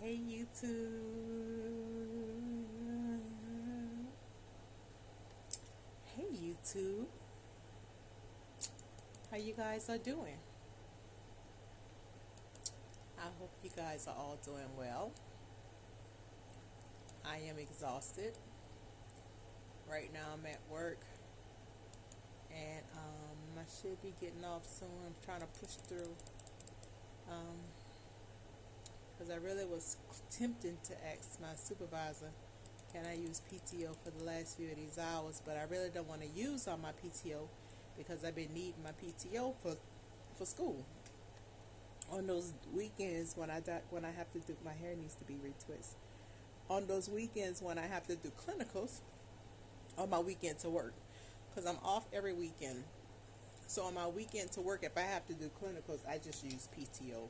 Hey YouTube. Hey YouTube. How you guys are doing? I hope you guys are all doing well. I am exhausted. Right now I'm at work and I should be getting off soon. I'm trying to push through because I really was tempted to ask my supervisor, can I use PTO for the last few of these hours, but I really don't want to use all my PTO because I've been needing my PTO for school. On those weekends when I have to do, my hair needs to be retwist. On those weekends when I have to do clinicals, on my weekend to work, because I'm off every weekend. So on my weekend to work, if I have to do clinicals, I just use PTO.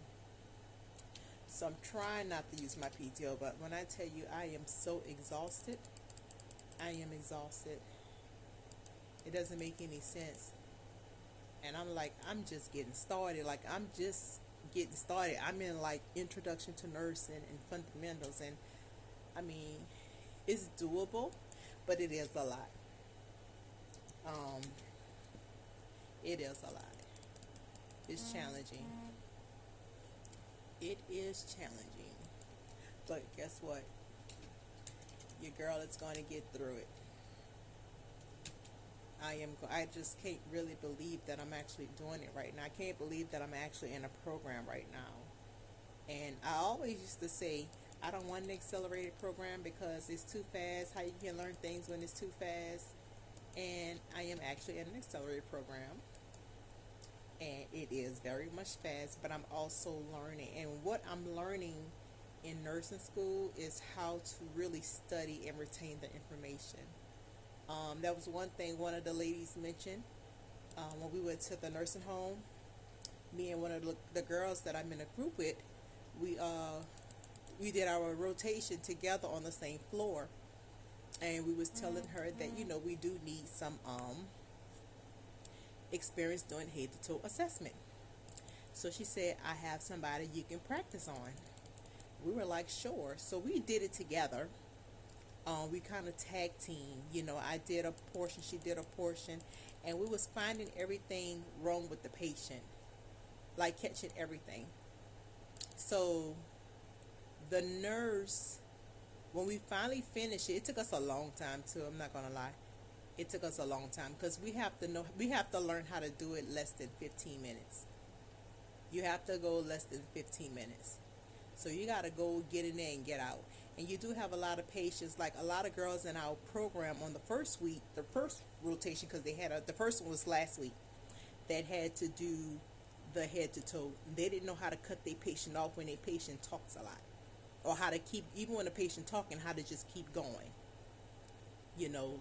So I'm trying not to use my PTO, but when I tell you I am so exhausted, I am exhausted. It doesn't make any sense. And I'm like, I'm just getting started. Like, I'm just getting started. I'm in like introduction to nursing and fundamentals, and I mean, it's doable, but it is a lot. Um, it is a lot. It's challenging. It is challenging. But guess what? Your girl is going to get through it. I just can't really believe that I'm actually doing it right now. I can't believe that I'm actually in a program right now. And I always used to say, I don't want an accelerated program because it's too fast. How you can learn things when it's too fast. And I am actually in an accelerated program. And it is very much fast, but I'm also learning. And what I'm learning in nursing school is how to really study and retain the information. That was one thing one of the ladies mentioned when we went to the nursing home. Me and one of the girls that I'm in a group with, we uh, we did our rotation together on the same floor, and we was telling her that we do need some experience doing head to toe assessment. So she said, I have somebody you can practice on. We were like, sure. So we did it together. We kind of tag team. I did a portion, she did a portion, and we was finding everything wrong with the patient, like catching everything. So the nurse, when we finally finished it, it took us a long time too. I'm not gonna lie, it took us a long time because we have to learn how to do it less than 15 minutes. You have to go less than 15 minutes. So you got to go get in there and get out. And you do have a lot of patients, like a lot of girls in our program on the first week, the first rotation, because the first one was last week, that had to do the head to toe. They didn't know how to cut their patient off when their patient talks a lot, or how to keep, even when a patient talking, how to just keep going.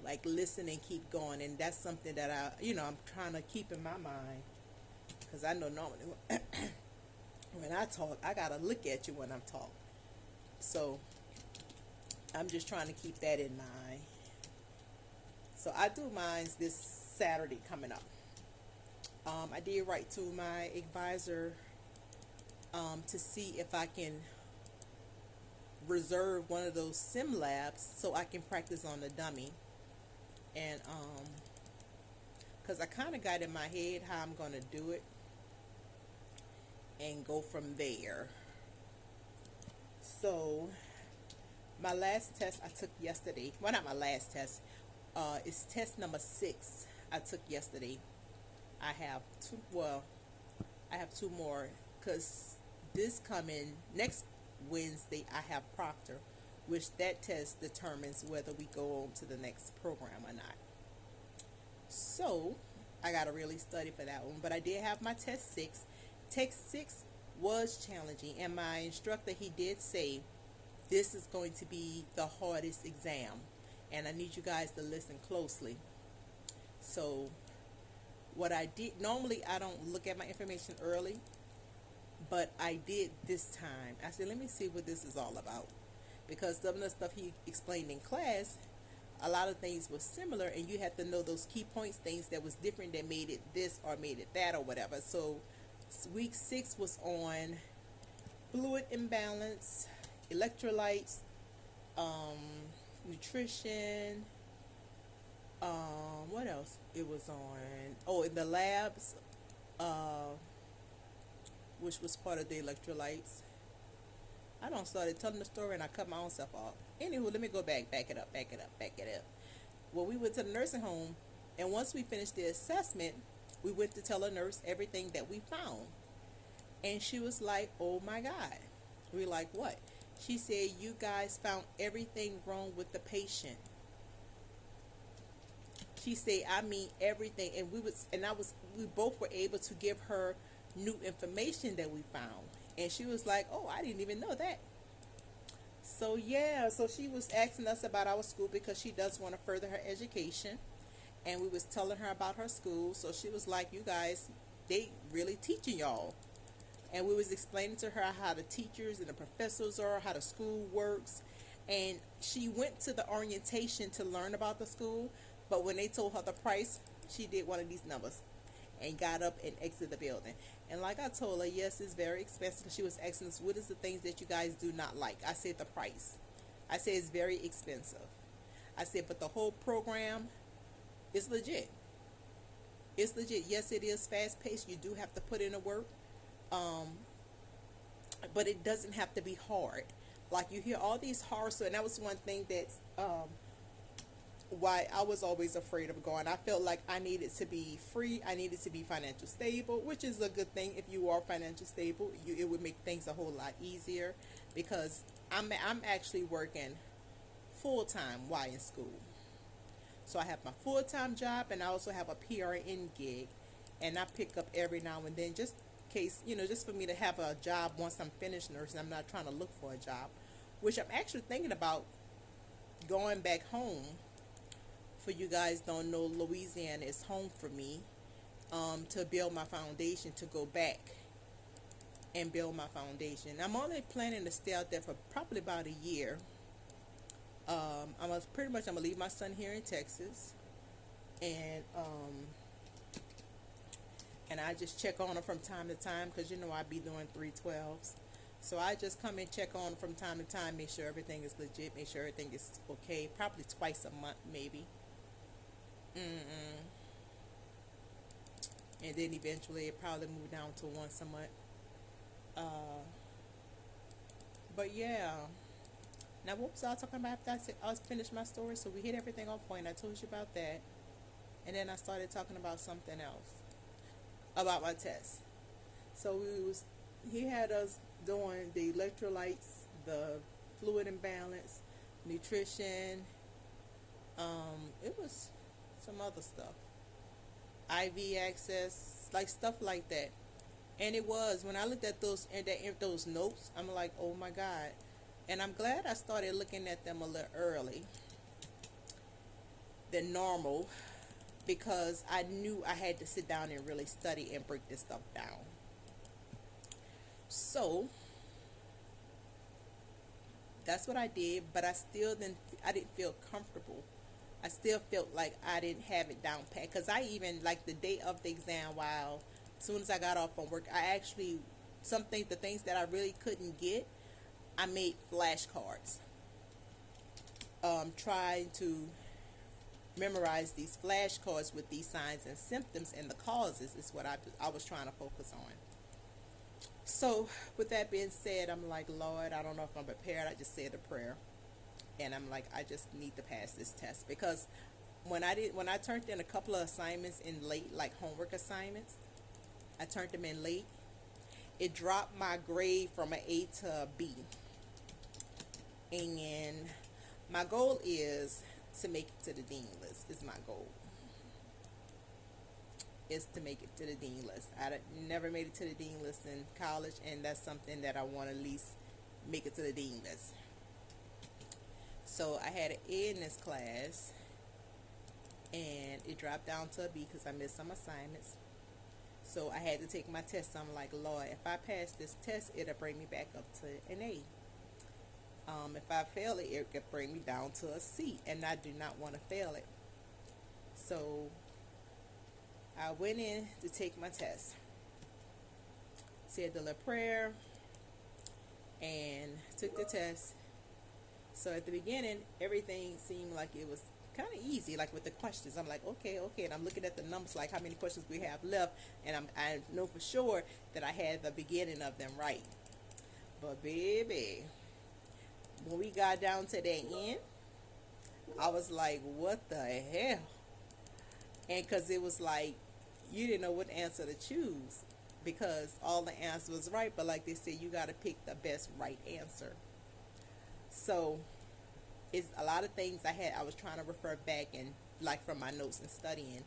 Like listen and keep going. And that's something that I'm trying to keep in my mind, because I know normally when I talk, I gotta look at you when I'm talking. So I'm just trying to keep that in mind. So I do mines this Saturday coming up. I did write to my advisor to see if I can reserve one of those sim labs so I can practice on the dummy. And because I kind of got in my head how I'm going to do it and go from there. So my last test I took yesterday, well, not my last test, it's test number 6 I took yesterday. I have I have two more, because this coming next Wednesday I have Proctor, which that test determines whether we go on to the next program or not. So I gotta really study for that one. But I did have my test 6. Test 6 was challenging, and my instructor, he did say this is going to be the hardest exam, and I need you guys to listen closely. So what I did, normally I don't look at my information early, but I did this time. I said, let me see what this is all about, because some of the stuff he explained in class, a lot of things were similar, and you had to know those key points, things that was different that made it this or made it that or whatever. So week 6 was on fluid imbalance, electrolytes, nutrition. What else? It was on. Oh, in the labs, uh, which was part of the electrolytes. I don't started telling the story and I cut my own self off. Anywho, let me go back it up, back it up. Well, we went to the nursing home, and once we finished the assessment, we went to tell a nurse everything that we found. And she was like, oh my God. We were like, what? She said, you guys found everything wrong with the patient. She said, I mean everything. And we both were able to give her new information that we found. And she was like, oh, I didn't even know that. So yeah, so she was asking us about our school because she does want to further her education. And we was telling her about her school. So she was like, you guys, they really teaching y'all. And we was explaining to her how the teachers and the professors are, how the school works. And she went to the orientation to learn about the school, but when they told her the price, she did one of these numbers and got up and exited the building. And like I told her, yes, it's very expensive. She was asking us, what is the things that you guys do not like? I said the price. I said it's very expensive. I said, but the whole program is legit. It's legit. Yes, it is fast paced. You do have to put in the work. But it doesn't have to be hard. Like you hear all these horror stories, and that was one thing that's why I was always afraid of going. I felt like I needed to be free. I needed to be financial stable, which is a good thing. If you are financial stable, it would make things a whole lot easier because I'm actually working full time while in school. So I have my full time job, and I also have a PRN gig, and I pick up every now and then just in case, just for me to have a job once I'm finished nursing. I'm not trying to look for a job, which I'm actually thinking about going back home. For you guys don't know, Louisiana is home for me, to build my foundation, to go back and build my foundation. I'm only planning to stay out there for probably about a year. I'm gonna leave my son here in Texas, and I just check on him from time to time because I be doing 312s. So I just come and check on him from time to time, make sure everything is legit, make sure everything is okay. Probably twice a month, maybe. And then eventually it probably move down to once a month. Uh, but yeah. Now what was I talking about after I was finished my story? So we hit everything on point. I told you about that. And then I started talking about something else. About my test. So he had us doing the electrolytes, the fluid imbalance, nutrition. It was some other stuff. IV access, like stuff like that. And it was when I looked at those notes, I'm like, oh my God. And I'm glad I started looking at them a little early than normal because I knew I had to sit down and really study and break this stuff down. So that's what I did, but I didn't feel comfortable. I still felt like I didn't have it down pat because I even like the day of the exam, while as soon as I got off from work, I actually the things that I really couldn't get, I made flashcards, trying to memorize these flashcards with these signs and symptoms and the causes is what I was trying to focus on. So with that being said, I'm like, Lord, I don't know if I'm prepared. I just said a prayer, and I'm like, I just need to pass this test because when I turned in a couple of assignments in late, like homework assignments, I turned them in late. It dropped my grade from an A to a B. And my goal is to make it to the dean list. Is my goal. Is to make it to the dean list. Never made it to the dean list in college, and that's something that I want to at least make it to the dean list. So I had an A in this class, and it dropped down to a B because I missed some assignments. So I had to take my test. I'm like, Lord, if I pass this test, it'll bring me back up to an A. If I fail it, it could bring me down to a C, and I do not want to fail it. So I went in to take my test, said the little prayer, and took the test. So at the beginning, everything seemed like it was kind of easy, like with the questions. I'm like, okay, okay, and I'm looking at the numbers, like how many questions we have left, and I know for sure that I had the beginning of them right. But baby, when we got down to the end, I was like, what the hell? And because it was like you didn't know what answer to choose because all the answers was right, but like they said, you got to pick the best right answer. So it's a lot of things I was trying to refer back and like from my notes and studying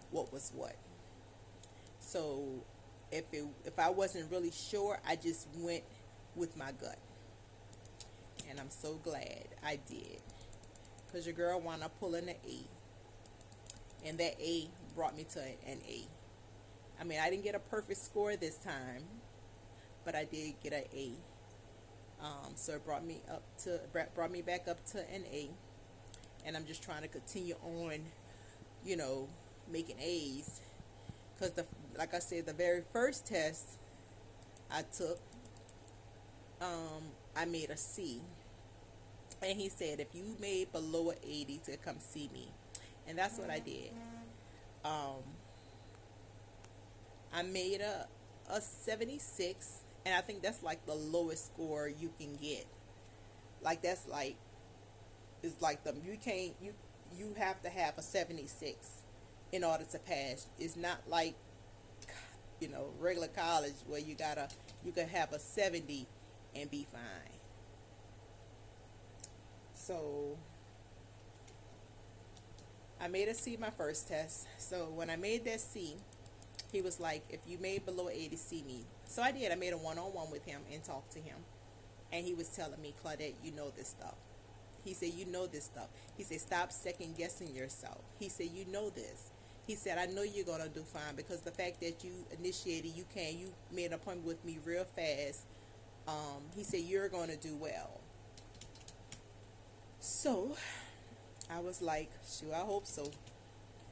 what was what. So if I wasn't really sure, I just went with my gut, and I'm so glad I did because your girl wound up pulling an A, and that A brought me to an A. I mean, I didn't get a perfect score this time, but I did get an A. So it brought me back up to an A, and I'm just trying to continue on, you know, making A's. Because like I said, the very first test I took, I made a C, and he said if you made below a 80 to come see me, and that's what I did. Um, I made a 76, and I think that's like the lowest score you can get. Like that's like it's like the you have to have a 76 in order to pass. It's not like regular college where you can have a 70 and be fine. So I made a C my first test. So when I made that C, he was like, if you made below 80, see me. So I did. I made a one-on-one with him and talked to him. And he was telling me, Claudette, you know this stuff. He said, you know this stuff. He said, stop second guessing yourself. He said, you know this. He said, I know you're going to do fine because the fact that you initiated, you made an appointment with me real fast. He said, you're going to do well. So I was like, shoot, I hope so.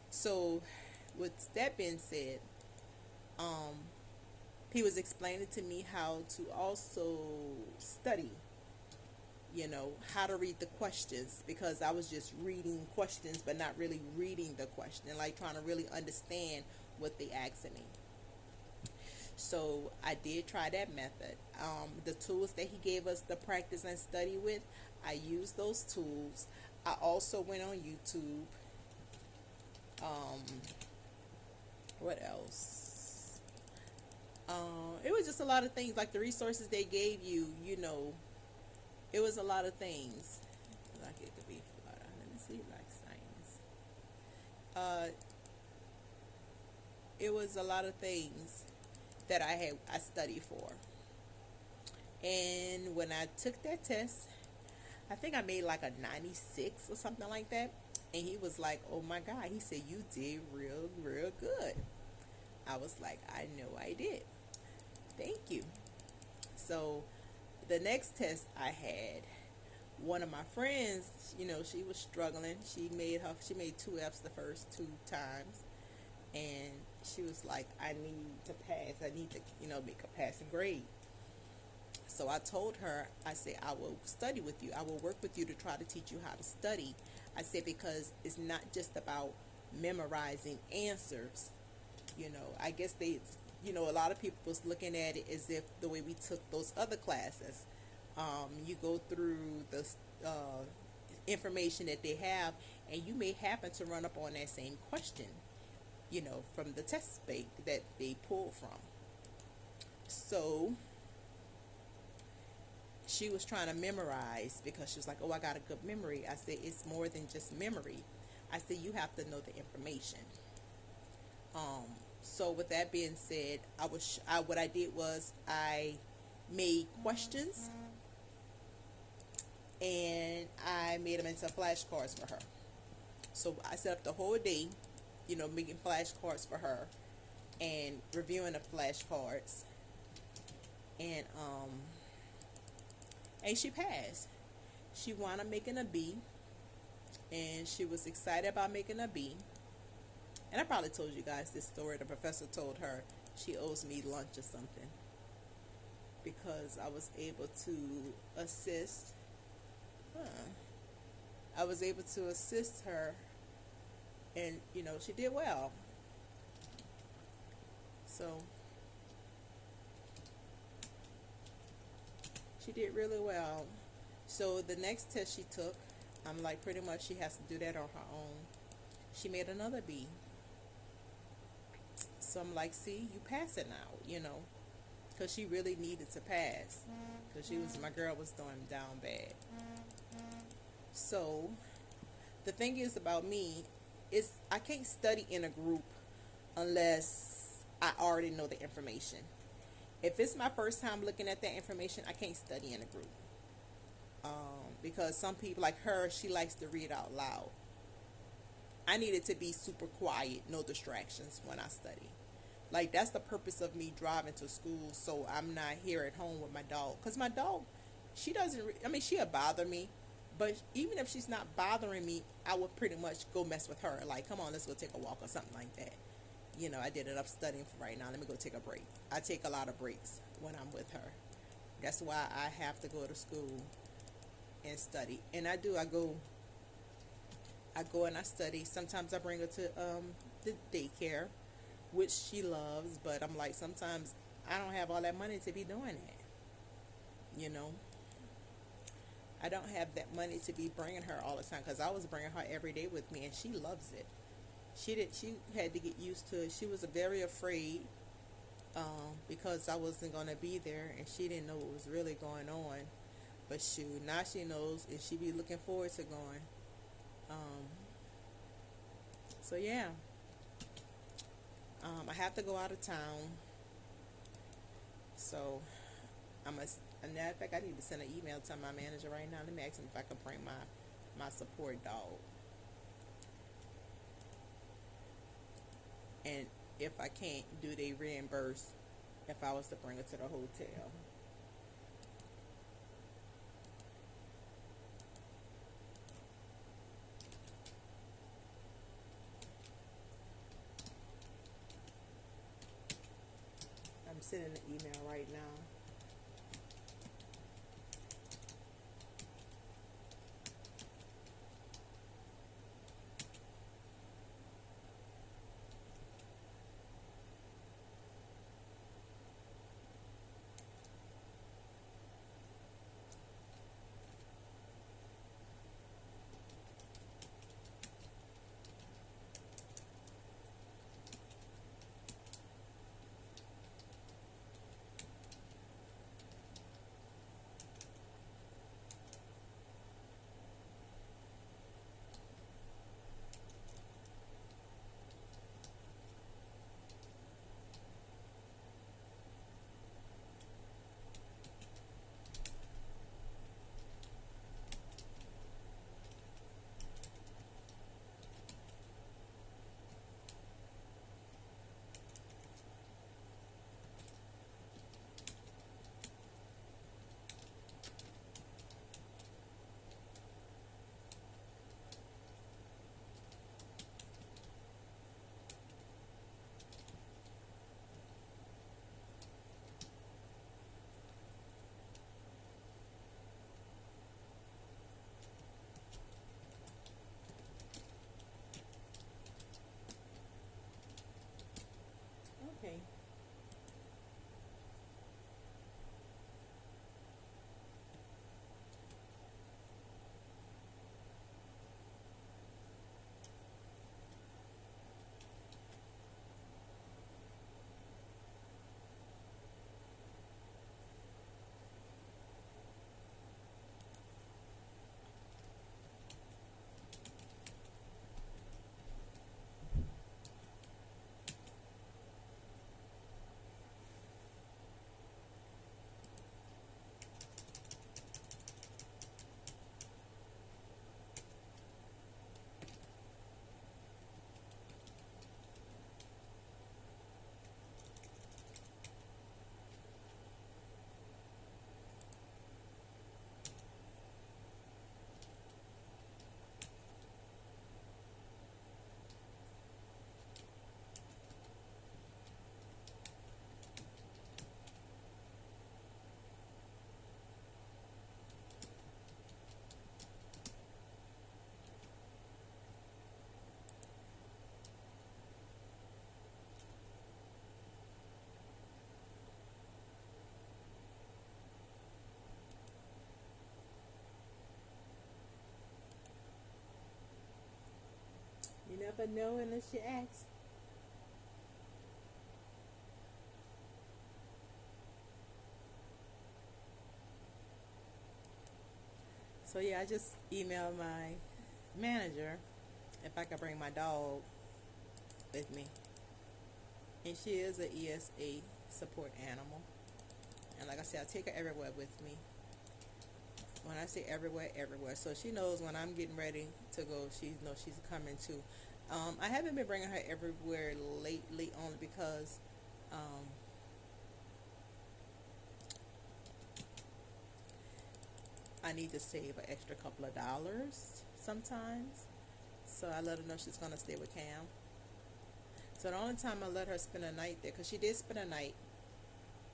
So with that being said, he was explaining to me how to also study, how to read the questions, because I was just reading questions but not really reading the question, like trying to really understand what they asked me. So I did try that method. The tools that he gave us to practice and study with, I used those tools. I also went on YouTube. What else? It was just a lot of things, like the resources they gave you, it was a lot of things. Like it could be, let me see, like science. It was a lot of things that I studied for. And when I took that test, I think I made like a 96 or something like that. And he was like, oh my God. He said, you did real, real good. I was like, I know I did. Thank you. So the next test I had, one of my friends, she was struggling. She made 2 F's the first 2 times. And she was like, I need to pass. I need to, make a passing grade. So I told her, I said, I will study with you. I will work with you to try to teach you how to study. I said, because it's not just about memorizing answers. I guess a lot of people was looking at it as if the way we took those other classes. You go through the information that they have, and you may happen to run up on that same question, from the test bank that they pulled from. So she was trying to memorize because she was like, oh, I got a good memory. I said, it's more than just memory. I said, you have to know the information. So with that being said, what I did was I made questions and I made them into flashcards for her. So I set up the whole day, making flashcards for her and reviewing the flashcards, and she passed. She wound up making a B, and she was excited about making a B. And I probably told you guys this story. The professor told her she owes me lunch or something. because I was able to assist. Huh, I was able to assist her, and she did well. So she did really well. So the next test she took, I'm like, pretty much she has to do that on her own. She made another B. So I'm like, see, you pass it now, because she really needed to pass, because my girl was doing down bad. So the thing is about me is I can't study in a group unless I already know the information. If it's my first time looking at that information, I can't study in a group. Because some people, like her, she likes to read out loud. I needed to be super quiet, no distractions when I study. Like, that's the purpose of me driving to school, so I'm not here at home with my dog. Because my dog, she doesn't, she'll bother me. But even if she's not bothering me, I would pretty much go mess with her. Like, come on, let's go take a walk or something like that. I did enough studying for right now. Let me go take a break. I take a lot of breaks when I'm with her. That's why I have to go to school and study. And I do. I go and I study. Sometimes I bring her to the daycare, which she loves. But I'm like, sometimes I don't have all that money to be doing that. I don't have that money to be bringing her all the time, because I was bringing her every day with me, and she loves it. She had to get used to it. She was very afraid, because I wasn't going to be there, and she didn't know what was really going on. But shoot, now she knows, and she be looking forward to going. So yeah, I have to go out of town. So I must. As a matter of fact, I need to send an email to my manager right now. Let me ask him if I can bring my support dog. And if I can't, do they reimburse if I was to bring her to the hotel? I'm sending an email right now. never know unless you ask. So yeah, I just emailed my manager if I could bring my dog with me, and she is a ESA support animal. And like I said, I take her everywhere with me. When I say everywhere, everywhere. So she knows when I'm getting ready to go, she knows she's coming too. I haven't been bringing her everywhere lately, only because um, I need to save an extra couple of dollars sometimes. So I let her know she's gonna stay with Cam. So the only time I let her spend a night there, cause she did spend a night.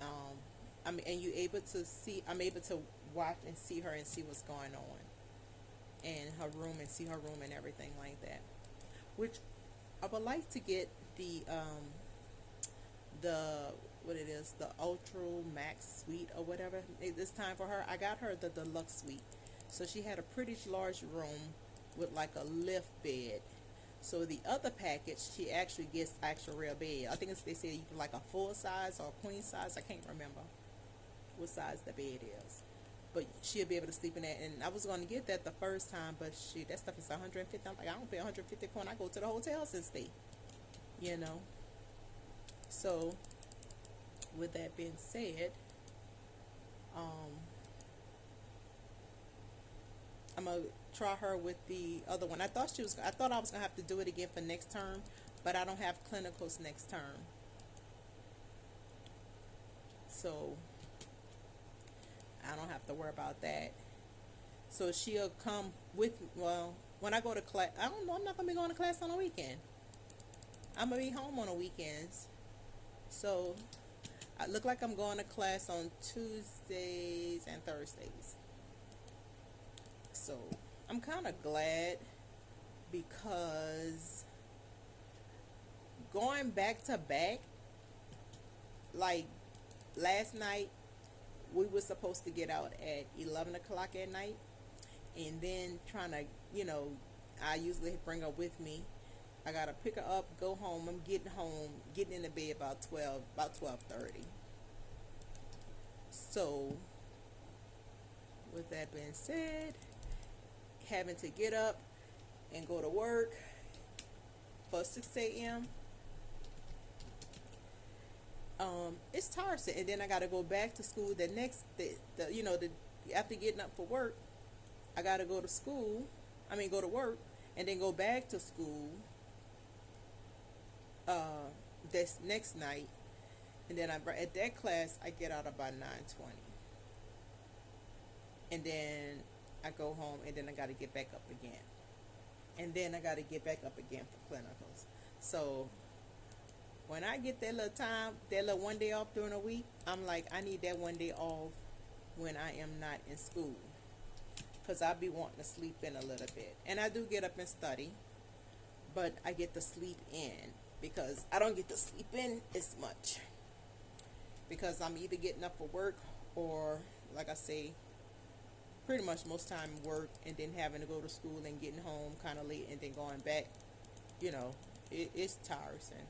Um, I mean, and you able to see, I'm able to watch and see her and see what's going on in her room and see her room and everything like that. Which I would like to get the what it is, the Ultra Max Suite or whatever. This time for her, I got her the deluxe suite. So she had a pretty large room with like a lift bed. So the other package, she actually gets actual real bed. I think they say you can like a full size or a queen size. I can't remember what size the bed is, but she'll be able to sleep in that. And I was going to get that the first time, but that stuff is 150. I'm like, I don't pay 150 when I go to the hotels and stay, you know. So with that being said, um, I'm gonna try her with the other one. I thought I was gonna have to do it again for next term, but I don't have clinicals next term, so I don't have to worry about that. So she'll come with, well, when I go to class, I don't know, I'm not gonna be going to class on a weekend. I'm gonna be home on the weekends. So I look like I'm going to class on Tuesdays and Thursdays. So I'm kind of glad, because going back to back, like last night, we were supposed to get out at 11 o'clock at night, and then trying to, I usually bring her with me. I gotta pick her up, go home. I'm getting home, getting in the bed about 12:30. So, with that being said, having to get up and go to work for 6 a.m. It's tiresome, and then I gotta go back to school the next day. After getting up for work, I gotta go to school. Go to work, and then go back to school. This next night, and then at that class I get out about 9:20, and then I go home, and then I got to get back up again, and then I got to get back up again for clinicals. So when I get that little time, that little one day off during the week, I'm like, I need that one day off when I am not in school, because I'll be wanting to sleep in a little bit, and I do get up and study, but I get to sleep in, because I don't get to sleep in as much, because I'm either getting up for work, or like I say, pretty much most time work, and then having to go to school and getting home kind of late and then going back. It's tiresome,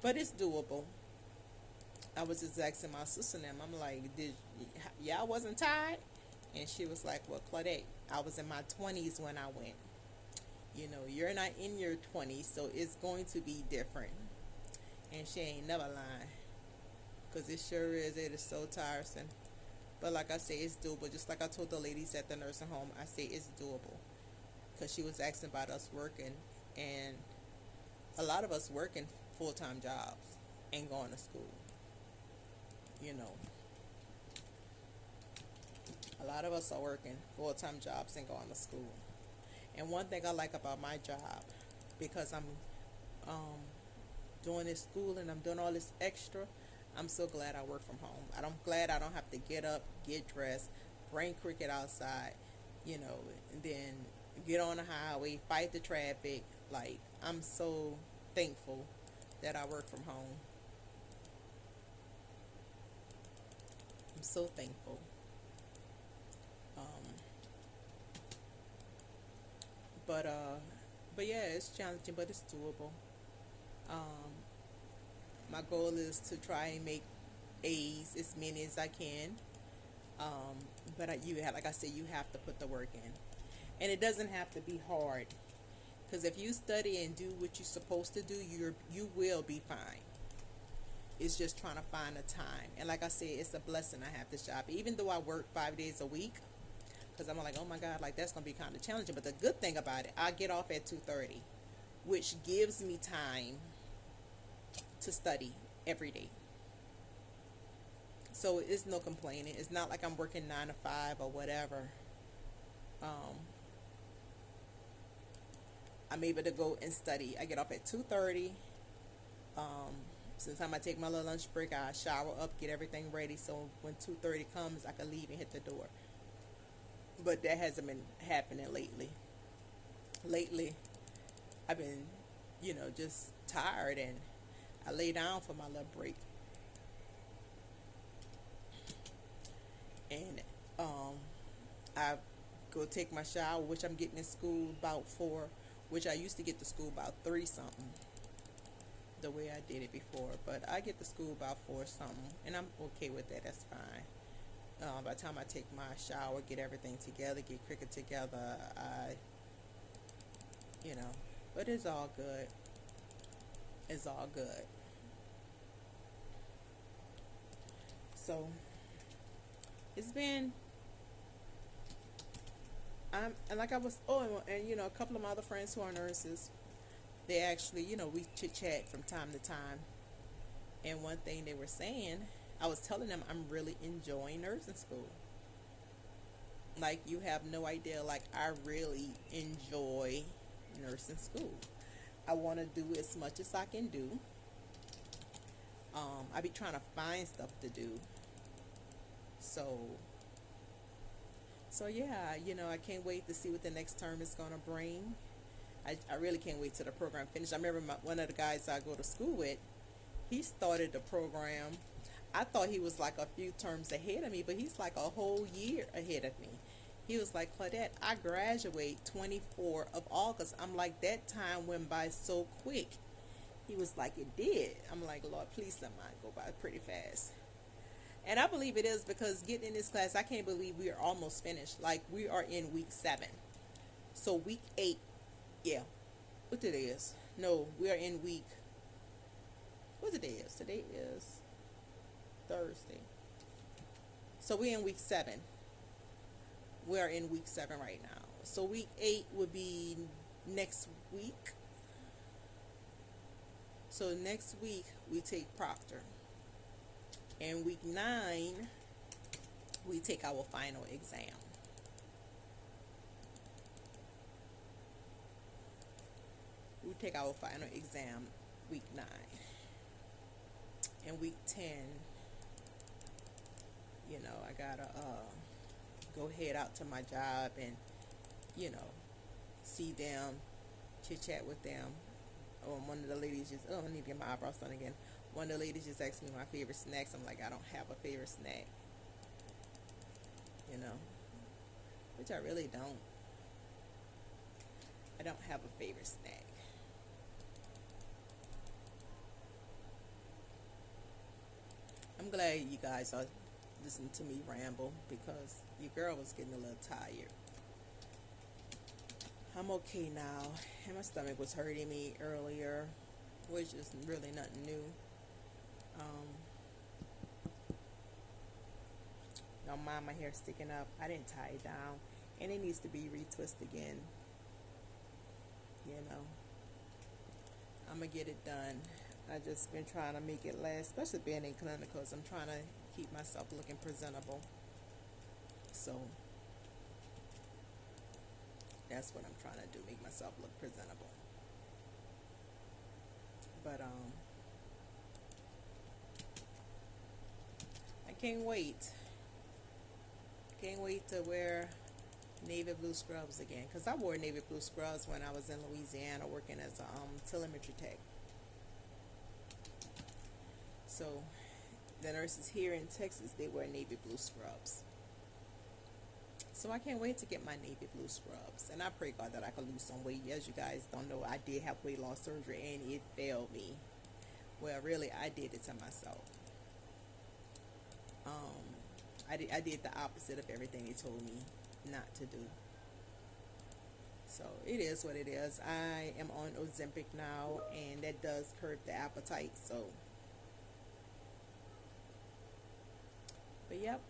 but it's doable. I was just asking my sister and them, I'm like, y'all wasn't tired? And she was like, well, Claudette, I was in my 20s when I went. You're not in your 20s, so it's going to be different. And she ain't never lying, because it sure is. It is so tiresome. But like I say, it's doable. Just like I told the ladies at the nursing home, I say it's doable. Because she was asking about us working, and a lot of us working full-time jobs and going to school. A lot of us are working full-time jobs and going to school. And one thing I like about my job, because I'm doing this school and I'm doing all this extra, I'm so glad I work from home. I'm glad I don't have to get up, get dressed, bring Cricket outside, and then get on the highway, fight the traffic. Like, I'm so thankful that I work from home. I'm so thankful. But But yeah, it's challenging, but it's doable. Um, my goal is to try and make A's as many as I can. Um, but you have, like I said, you have to put the work in, and it doesn't have to be hard. Because if you study and do what you're supposed to do, you will be fine. It's just trying to find a time. And like I said, it's a blessing I have this job. Even though I work 5 days a week, because I'm like, oh my God, like that's gonna be kind of challenging. But the good thing about it, I get off at 2:30, which gives me time to study every day. So it's no complaining. It's not like I'm working 9 to 5 or whatever. Um, I'm able to go and study. I get off at 2:30. Um, Since time I take my little lunch break, I shower up, get everything ready, so when 2:30 comes, I can leave and hit the door. But that hasn't been happening lately. Lately, I've been, just tired, and I lay down for my little break, and um, I go take my shower, which I'm getting in school about 4, which I used to get to school about 3 something, the way I did it before. But I get to school about 4 something, and I'm okay with that. That's fine. By the time I take my shower, get everything together, get cricket together, you know, but it's all good. It's all good. So it's been, and like I was, and a couple of my other friends who are nurses, they actually, we chit chat from time to time. And one thing they were saying, I was telling them I'm really enjoying nursing school. Like, you have no idea. Like, I really enjoy nursing school. I want to do as much as I can do. I be trying to find stuff to do. So, yeah, I can't wait to see what the next term is gonna bring. I really can't wait till the program finish. I remember one of the guys I go to school with. He started the program. I thought he was like a few terms ahead of me, but he's like a whole year ahead of me. He was like, Claudette, I graduate 24 of August. I'm like, that time went by so quick. He was like, it did. I'm like, Lord, please let mine go by pretty fast. And I believe it is, because getting in this class, I can't believe we are almost finished. Like, we are in week 7. So week 8, yeah. What today is? No, we are in week, what today is? Today is Thursday. So we're in week 7. We are in week 7 right now. So week 8 would be next week. So next week we take Proctor. And week 9 we take our final exam. We take our final exam week 9. And week 10, I gotta go head out to my job and, you know, see them, chit chat with them. One of the ladies just, I need to get my eyebrows done again. One of the ladies just asked me my favorite snacks. I'm like, I don't have a favorite snack, which I really don't. I don't have a favorite snack. I'm glad you guys are listening to me ramble, because your girl was getting a little tired. I'm okay now, and my stomach was hurting me earlier, which is really nothing new. Um, don't mind my hair sticking up. I didn't tie it down, and it needs to be retwisted again. You know, I'm gonna get it done. I just been trying to make it last, especially being in clinicals. I'm trying to keep myself looking presentable. So that's what I'm trying to do, make myself look presentable. But I can't wait. Can't wait to wear navy blue scrubs again, because I wore navy blue scrubs when I was in Louisiana working as a telemetry tech. So the nurses here in Texas, they wear navy blue scrubs. So I can't wait to get my navy blue scrubs. And I pray God that I can lose some weight. As you guys don't know, I did have weight loss surgery and it failed me. Well, really, I did it to myself. Um, I did the opposite of everything they told me not to do. So it is what it is. I am on Ozempic now, and that does curb the appetite. So, but yep,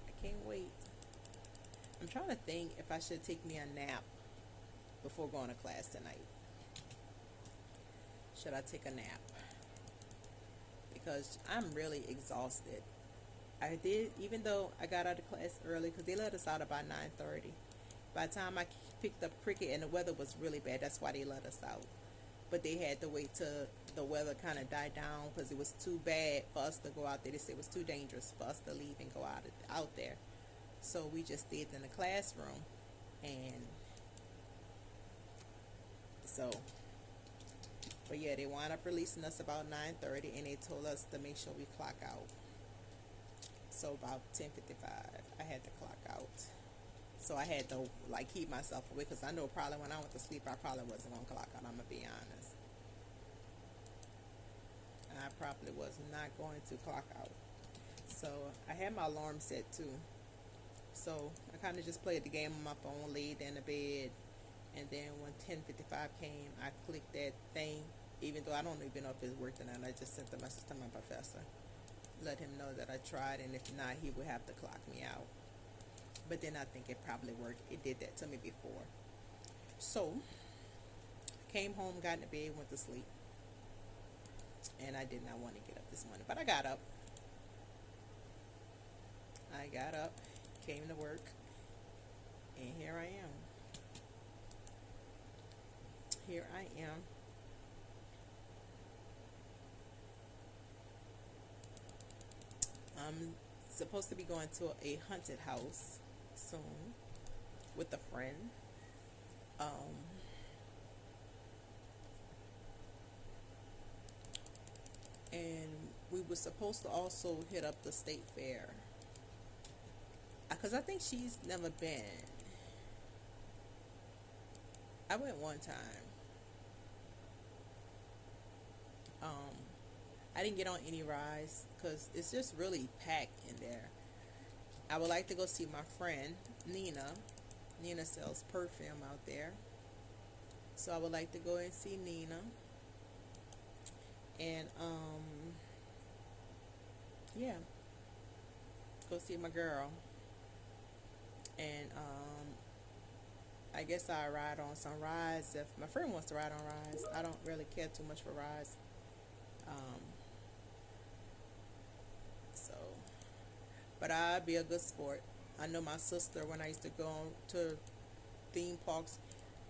I can't wait. I'm trying to think if I should take me a nap before going to class tonight. Should I take a nap? Because I'm really exhausted. I did, even though I got out of class early, because they let us out about 9:30. By the time I picked up cricket and the weather was really bad, that's why they let us out. But they had to wait till the weather kind of died down because it was too bad for us to go out there. They said it was too dangerous for us to leave and go out there. So we just stayed in the classroom, and so, but yeah, they wound up releasing us about 9:30, and they told us to make sure we clock out. So about 10:55, I had to clock out. So I had to like keep myself awake because I know probably when I went to sleep, I probably wasn't gonna clock out. I'm gonna be honest. I probably was not going to clock out. So I had my alarm set too. So I kind of just played the game on my phone, laid in the bed, and then when 10:55 came, I clicked that thing. Even though I don't even know if it worked or not, I just sent the message to my professor, let him know that I tried, and if not, he would have to clock me out. But then I think it probably worked. It did that to me before. So came home, got in the bed, went to sleep, and I did not want to get up this morning, but I got up. I got up, came to work, and here I am. Here I am. I'm supposed to be going to a haunted house soon with a friend. Um, and we were supposed to also hit up the state fair because I think she's never been. I went one time. Um, I didn't get on any rides because it's just really packed in there. I would like to go see my friend Nina. Nina sells perfume out there, so I would like to go and see Nina. And yeah, go see my girl. And I guess I ride on some rides if my friend wants to ride on rides. I don't really care too much for rides. Um, so, but I'd be a good sport. I know my sister when I used to go to theme parks,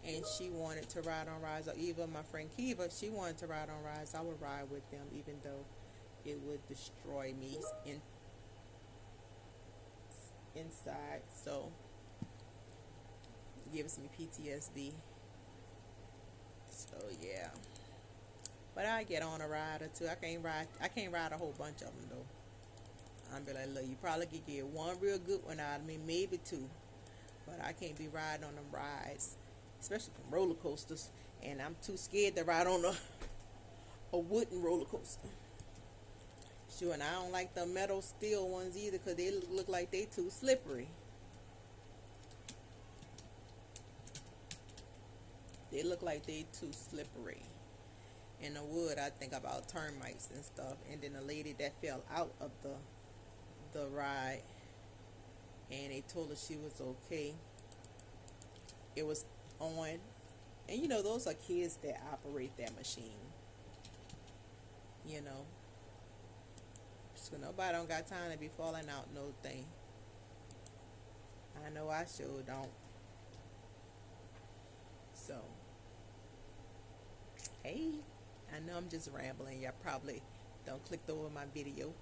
and she wanted to ride on rides, or even my friend Kiva, she wanted to ride on rides. I would ride with them, even though it would destroy me inside. So, it gives me PTSD. So yeah, but I get on a ride or two. I can't ride. I can't ride a whole bunch of them though. I'm be like, look, you probably could get one real good one out of me, maybe two, but I can't be riding on them rides, especially from roller coasters. And I'm too scared to ride on a wooden roller coaster. Sure, and I don't like the metal steel ones either because they look like they too slippery. They look like they too slippery. In the wood, I think about termites and stuff. And then the lady that fell out of the ride, and they told her she was okay. It was on, and you know those are kids that operate that machine. You know, so nobody don't got time to be falling out no thing. I know I sure don't. So, hey, I know I'm just rambling. Y'all probably don't click over my video,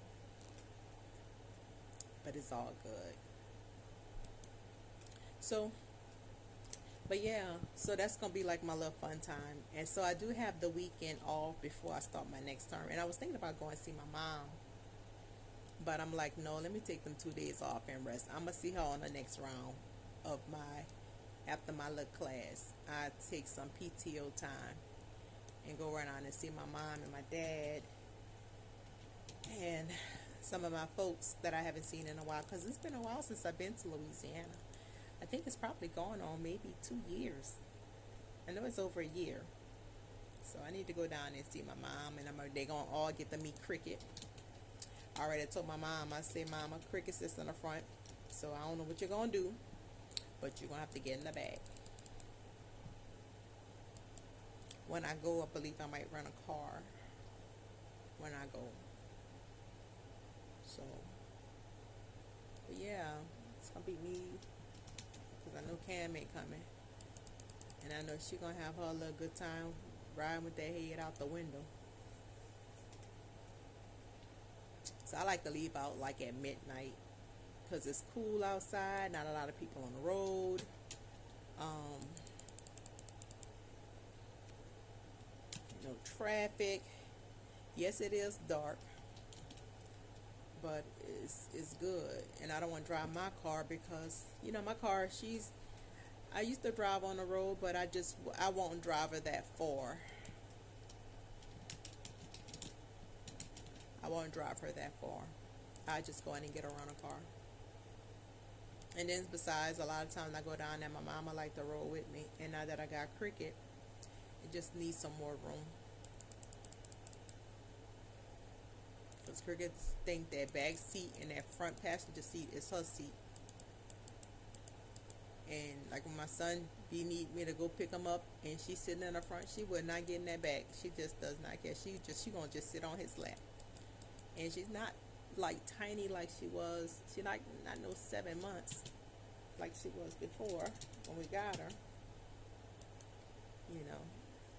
but it's all good. So, but yeah, so that's gonna be like my little fun time. And so I do have the weekend off before I start my next term. And I was thinking about going to see my mom, but I'm like, no, let me take them 2 days off and rest. I'm gonna see her on the next round. of my, after my little class, I take some PTO time and go around and see my mom and my dad and some of my folks that I haven't seen in a while, because it's been a while since I've been to Louisiana. I think it's probably going on maybe 2 years. I know it's over a year. So I need to go down and see my mom, and they're going to all get to meet Cricket. I already told my mom, I said, Mama, Cricket sits in the front, so I don't know what you're going to do, but you're going to have to get in the bag. When I go, I believe I might rent a car when I go. So, but yeah, it's going to be me, because I know Cam ain't coming. And I know she's going to have her little good time riding with that head out the window. So I like to leave out like at midnight, because it's cool outside, not a lot of people on the road. No traffic. Yes, it is dark, but it's good. And I don't want to drive my car because, my car, I used to drive on the road, but I won't drive her that far. I won't drive her that far. I just go in and get her on a car. And then besides, a lot of times I go down there, my mama like to roll with me. And now that I got Cricket, it just needs some more room. Because Cricket think that back seat and that front passenger seat is her seat. And like when my son need me to go pick him up and she's sitting in the front, she would not get in that back. She just does not care. She gonna just sit on his lap. And she's not like tiny like she was. She like not no 7 months like she was before when we got her.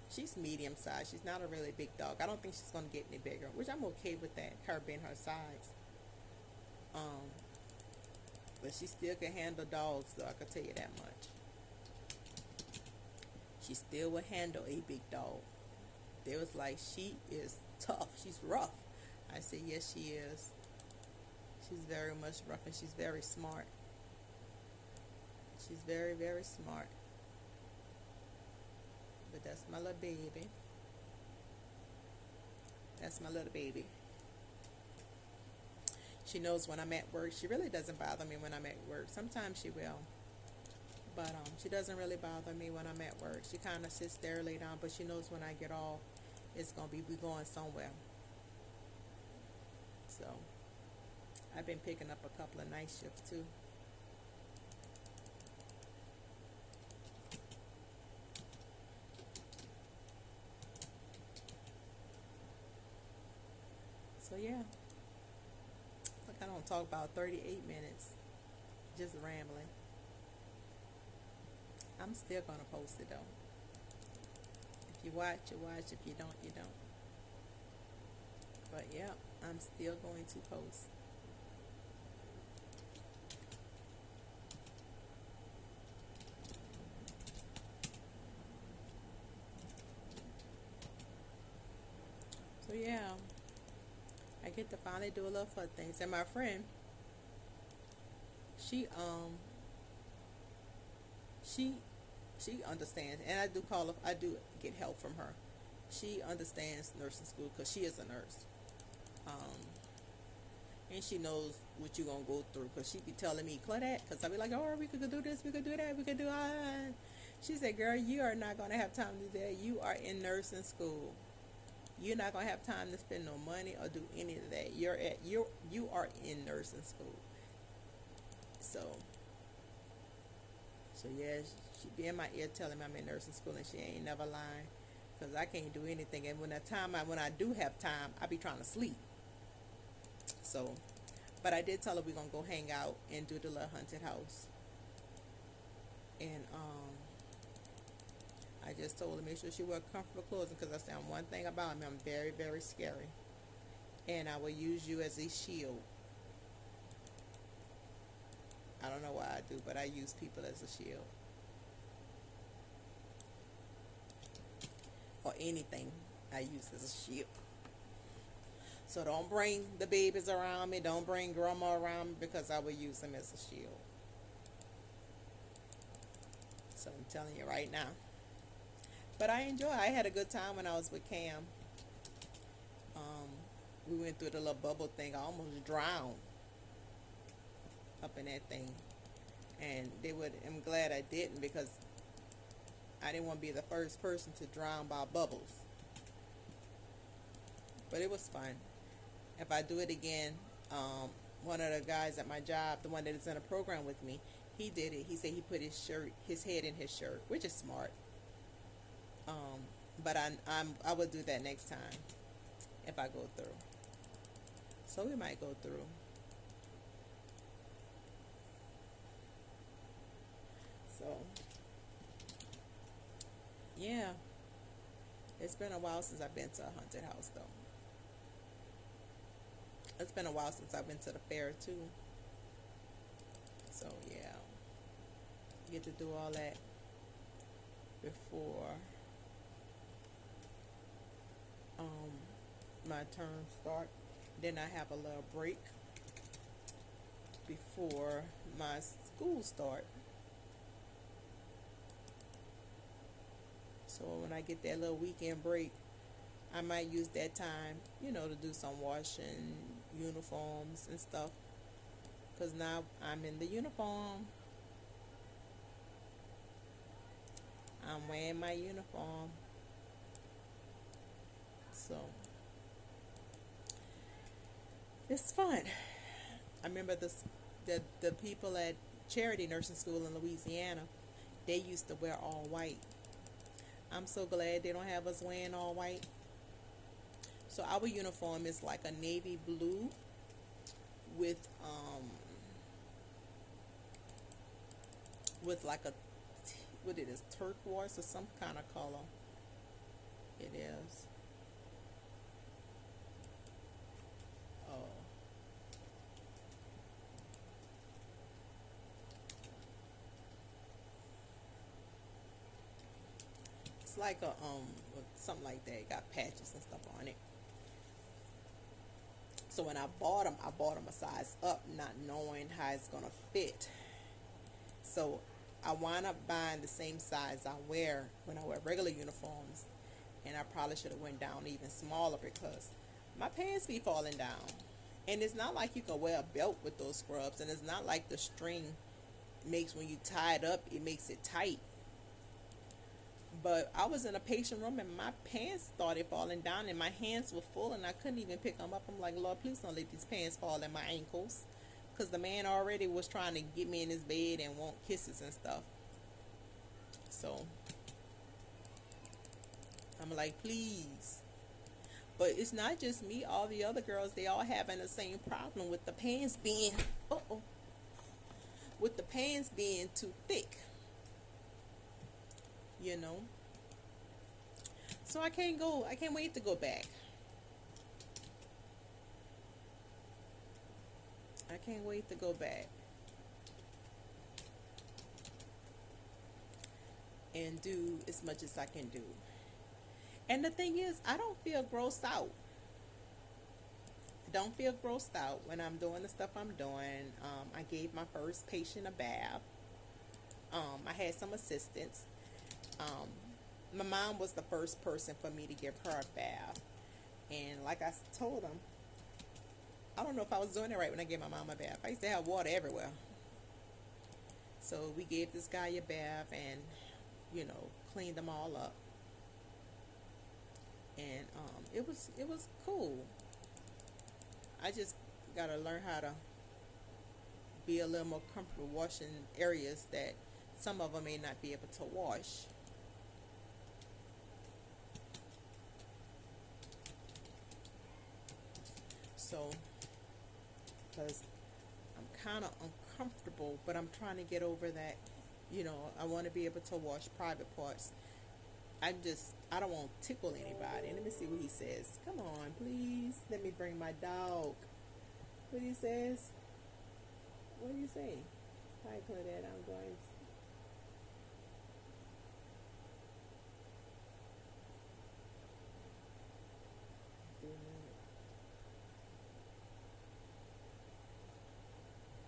She's medium size. She's not a really big dog. I don't think she's gonna get any bigger, which I'm okay with that, her being her size. But she still can handle dogs, though, I can tell you that much. She still would handle a big dog. They was like, she is tough, she's rough. I said, yes, she is. She's very much rough, and she's very smart. She's very, very smart. But that's my little baby. That's my little baby. She knows when I'm at work. She really doesn't bother me when I'm at work. Sometimes she will. But she doesn't really bother me when I'm at work. She kind of sits there, lay down, but she knows when I get off, it's going to be, we going somewhere. So, I've been picking up a couple of night shifts too. So yeah, look, I don't talk about 38 minutes, just rambling. I'm still gonna post it though. If you watch, you watch. If you don't, you don't. But yeah, I'm still going to post. So yeah, I get to finally do a little fun things. And my friend, she she understands, and I do call her, I do get help from her. She understands nursing school because she is a nurse, and she knows what you're gonna go through because she be telling me, Claudette, because I be like, oh, we could do this, we could do that, we could do that. She said, girl, you are not gonna have time to do that. You are in nursing school. You're not gonna have time to spend no money or do any of that. You are in nursing school. So yeah, she be in my ear telling me I'm in nursing school, and she ain't never lying, because I can't do anything. And when I do have time, I be trying to sleep. So, but I did tell her we're gonna go hang out and do the little haunted house. And I just told her make sure she wear comfortable clothes, because I said one thing about me, I'm very, very scary, and I will use you as a shield. I don't know why I do, but I use people as a shield. Or anything I use as a shield. So don't bring the babies around me. Don't bring grandma around me, because I will use them as a shield. So I'm telling you right now. But I had a good time when I was with Cam. Um, we went through the little bubble thing. I almost drowned up in that thing. And I'm glad I didn't, because I didn't want to be the first person to drown by bubbles. But it was fun. If I do it again, one of the guys at my job, the one that is in a program with me, he did it. He said he put his head in his shirt, which is smart. Um, but I would do that next time if I go through. So we might go through. So yeah, it's been a while since I've been to a haunted house though. It's been a while since I've been to the fair too. So yeah, get to do all that before um, my term start. Then I have a little break before my school start. So when I get that little weekend break, I might use that time, to do some washing uniforms and stuff. Because now I'm in the uniform. I'm wearing my uniform. So it's fun. I remember the people at Charity Nursing School in Louisiana, they used to wear all white. I'm so glad they don't have us wearing all white. So our uniform is like a navy blue with like what it is, turquoise or some kind of color. It is. Oh. It's like a something like that. It got patches and stuff on it. So when I bought them a size up, not knowing how it's gonna fit. So I wind up buying the same size I wear when I wear regular uniforms, and I probably should have went down even smaller because my pants be falling down. And it's not like you can wear a belt with those scrubs, and it's not like the string makes, when you tie it up, it makes it tight. But I was in a patient room and my pants started falling down and my hands were full and I couldn't even pick them up. I'm like, Lord, please don't let these pants fall in my ankles. Because the man already was trying to get me in his bed and want kisses and stuff. So I'm like, please. But it's not just me. All the other girls, they all having the same problem with the pants being, with the pants being too thick. You know. So I can't wait to go back. I can't wait to go back and do as much as I can do. And the thing is, I don't feel grossed out. I don't feel grossed out when I'm doing the stuff I'm doing. I gave my first patient a bath. I had some assistance. My mom was the first person for me to give her a bath. And like I told them, I don't know if I was doing it right when I gave my mom a bath. I used to have water everywhere. So we gave this guy a bath and, cleaned them all up. And it was cool. I just gotta learn how to be a little more comfortable washing areas that some of them may not be able to wash. So, because I'm kind of uncomfortable, but I'm trying to get over that. I want to be able to wash private parts. I don't want to tickle anybody. Let me see what he says. Come on, please. Let me bring my dog. What he says? What do you say? Hi, Claudette. I'm going.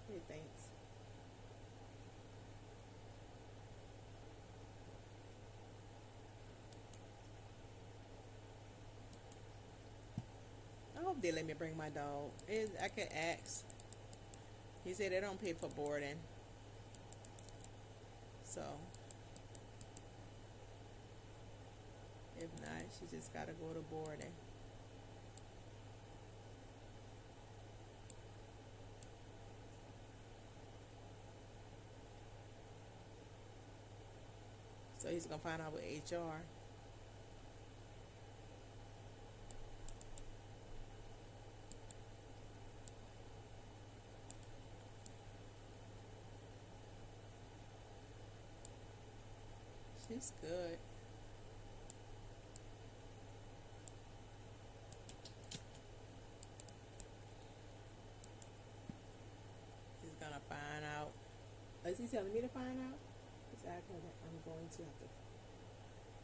Hey, thanks. hope they let me bring my dog. I could ask. He said they don't pay for boarding. So, if not, she just gotta go to boarding. So he's gonna find out with HR. She's good. He's gonna find out. Is he telling me to find out? I'm going to have to.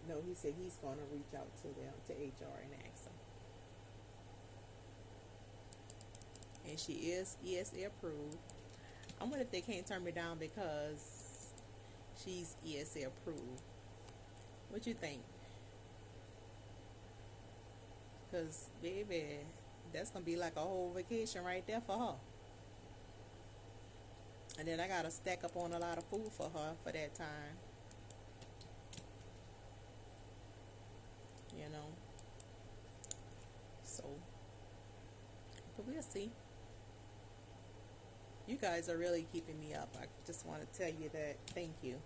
No, he said he's gonna reach out to them, to HR, and ask them. And she is ESA approved. I wonder if they can't turn me down because she's ESA approved. What you think? Because, baby, that's going to be like a whole vacation right there for her. And then I got to stack up on a lot of food for her for that time. You know? So, but we'll see. You guys are really keeping me up. I just want to tell you that. Thank you.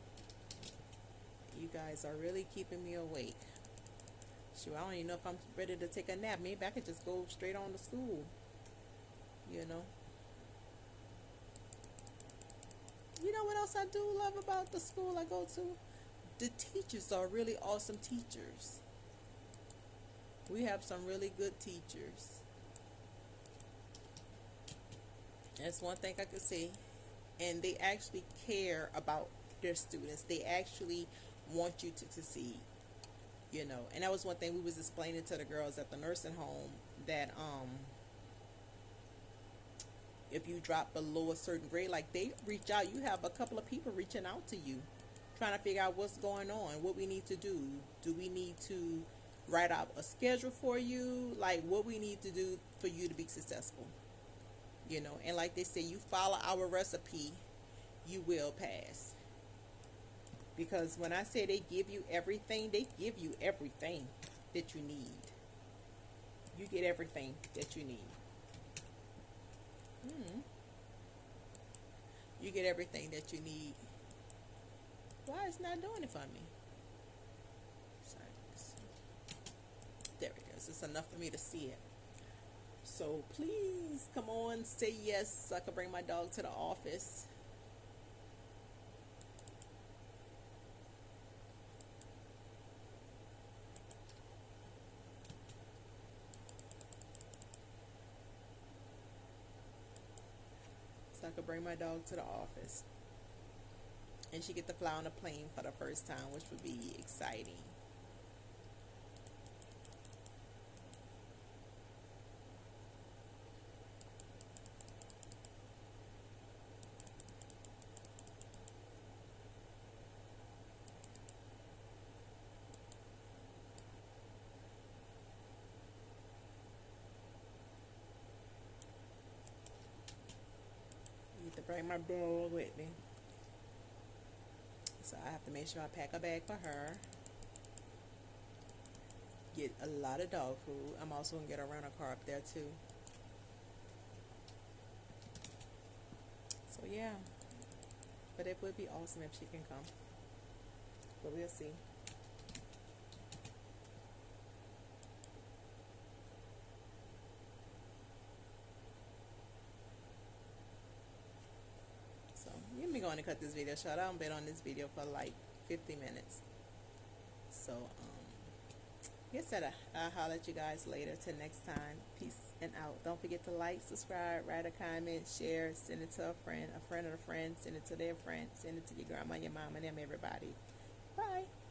You guys are really keeping me awake. Shoot, I don't even know if I'm ready to take a nap. Maybe I could just go straight on to school. You know? You know what else I do love about the school I go to? The teachers are really awesome teachers. We have some really good teachers. That's one thing I could say. And they actually care about their students. They actually want you to succeed. You know, and that was one thing we was explaining to the girls at the nursing home, that if you drop below a certain grade, like, they reach out. You have a couple of people reaching out to you, trying to figure out what's going on, what we need to do. Do we need to write out a schedule for you? Like, what we need to do for you to be successful. You know, and like they say, you follow our recipe, you will pass. Because when I say they give you everything, they give you everything that you need. You get everything that you need. You get everything that you need. Why it's not doing it for me? There it is. It's enough for me to see it. So please come on, say yes so I can bring my dog to the office. So I could bring my dog to the office. And she get to fly on a plane for the first time, which would be exciting. I need to bring my dog with me. So I have to make sure I pack a bag for her. Get a lot of dog food. I'm also going to get a rental car up there too. So yeah. But it would be awesome if she can come. But we'll see. So you'll be going to cut this video short. I haven't been on this video for like 50 minutes. So like I said, I'll holler at you guys later. Till next time. Peace and out. Don't forget to like, subscribe, write a comment, share, send it to a friend of a friend, send it to their friend, send it to your grandma, your mom, and them, everybody.